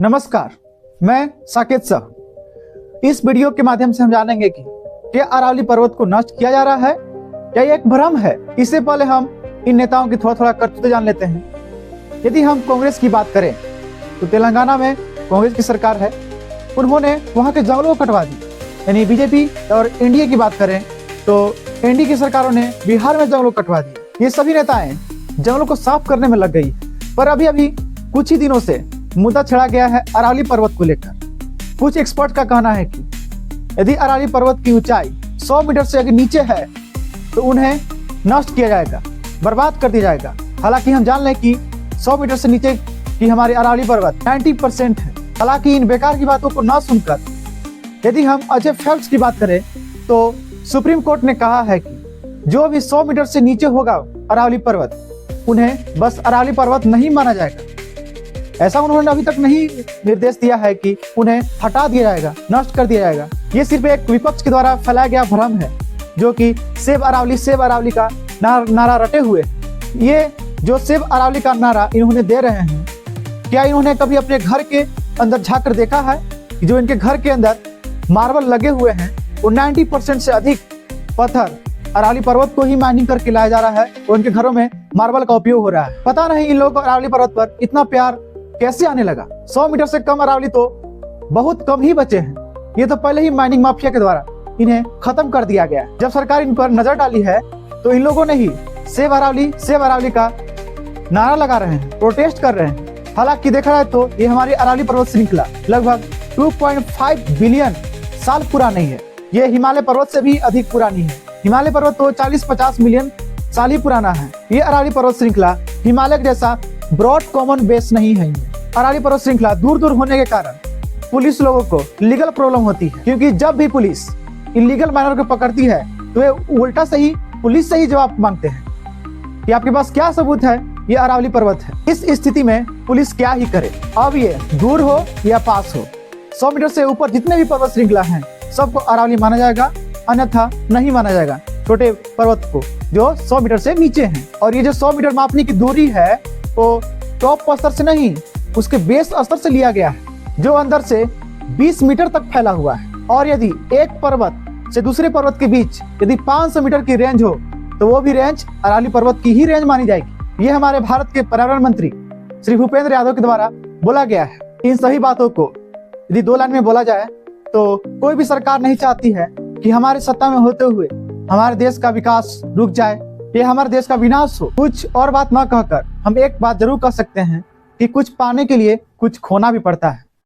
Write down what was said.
नमस्कार, मैं साकेत साहू। इस वीडियो के माध्यम से हम जानेंगे कि क्या अरावली पर्वत को नष्ट किया जा रहा है या ये एक भ्रम है। इससे पहले हम इन नेताओं की थोड़ा करतूतें जान लेते हैं। यदि हम कांग्रेस की बात करें तो तेलंगाना में कांग्रेस की सरकार है, उन्होंने वहाँ के जंगलों को कटवा दी। यानी बीजेपी और एनडीए की बात करें तो एनडीए की सरकारों ने बिहार में जंगलों को कटवा दिए। ये सभी नेताएं जंगलों को साफ करने में लग गई। पर अभी कुछ ही दिनों से मुद्दा छेड़ा गया है अरावली पर्वत को लेकर। कुछ एक्सपर्ट का कहना है कि यदि अरावली पर्वत की ऊंचाई 100 मीटर से अगर नीचे है तो उन्हें नष्ट किया जाएगा, बर्बाद कर दिया जाएगा। हालांकि हम जान लें कि 100 मीटर से नीचे की हमारी अरावली पर्वत 90% है। हालांकि इन बेकार की बातों को न सुनकर यदि हम अच्छे फैक्ट्स की बात करें तो सुप्रीम कोर्ट ने कहा है कि जो भी 100 मीटर से नीचे होगा अरावली पर्वत, उन्हें बस अरावली पर्वत नहीं माना जाएगा। ऐसा उन्होंने अभी तक नहीं निर्देश दिया है कि उन्हें हटा दिया जाएगा, नष्ट कर दिया जाएगा। ये सिर्फ एक विपक्ष के द्वारा फैलाया गया भ्रम है, जो कि सेव अरावली का नारा रटे हुए। ये जो सेव अरावली का नारा इन्होंने दे रहे हैं, क्या इन्होंने कभी अपने घर के अंदर झांक कर देखा है कि जो इनके घर के अंदर मार्बल लगे हुए हैं वो 90% से अधिक पत्थर अरावली पर्वत को ही माइनिंग करके लाया जा रहा है और उनके घरों में मार्बल का उपयोग हो रहा है। पता नहीं इन लोगों को अरावली पर्वत पर इतना प्यार कैसे आने लगा। 100 मीटर से कम अरावली तो बहुत कम ही बचे हैं। ये तो पहले ही माइनिंग माफिया के द्वारा इन्हें खत्म कर दिया गया। जब सरकार इन पर नजर डाली है तो इन लोगों ने ही सेव अरावली का नारा लगा रहे हैं, प्रोटेस्ट कर रहे हैं। हालांकि देखा जाए तो ये हमारी अरावली पर्वत श्रृंखला लगभग 2.5 बिलियन साल पुरानी है। ये हिमालय पर्वत से भी अधिक पुरानी है। हिमालय पर्वत तो 40-50 मिलियन साल ही पुराना है। ये अरावली पर्वत श्रृंखला हिमालय जैसा ब्रॉड कॉमन बेस नहीं है। अरावली पर्वत श्रृंखला दूर होने के कारण पुलिस लोगों को लीगल प्रॉब्लम होती है, क्योंकि जब भी पुलिस इलीगल माइनर को पकड़ती है तो वे उल्टा से ही पुलिस से ही जवाब मांगते हैं कि आपके पास क्या सबूत है, ये अरावली पर्वत है। इस स्थिति में पुलिस क्या ही करे। अब ये दूर हो या पास हो, 100 मीटर से ऊपर जितने भी पर्वत श्रृंखला हैं सबको अरावली माना जाएगा, अन्यथा नहीं माना जाएगा छोटे पर्वत को जो 100 मीटर से नीचे हैं। और ये जो 100 मीटर मापने की दूरी है वो टॉप स्तर से नहीं, उसके बेस स्तर से लिया गया है, जो अंदर से 20 मीटर तक फैला हुआ है। और यदि एक पर्वत से दूसरे पर्वत के बीच यदि 500 मीटर की रेंज हो तो वो भी रेंज अरावली पर्वत की ही रेंज मानी जाएगी। ये हमारे भारत के पर्यावरण मंत्री श्री भूपेंद्र यादव के द्वारा बोला गया है। इन सभी बातों को यदि 2 लाइन में बोला जाए तो कोई भी सरकार नहीं चाहती है कि हमारे सत्ता में होते हुए हमारे देश का विकास रुक जाए, ये हमारे देश का विनाश हो। कुछ और बात न कहकर हम एक बात जरूर कह सकते हैं कि कुछ पाने के लिए कुछ खोना भी पड़ता है।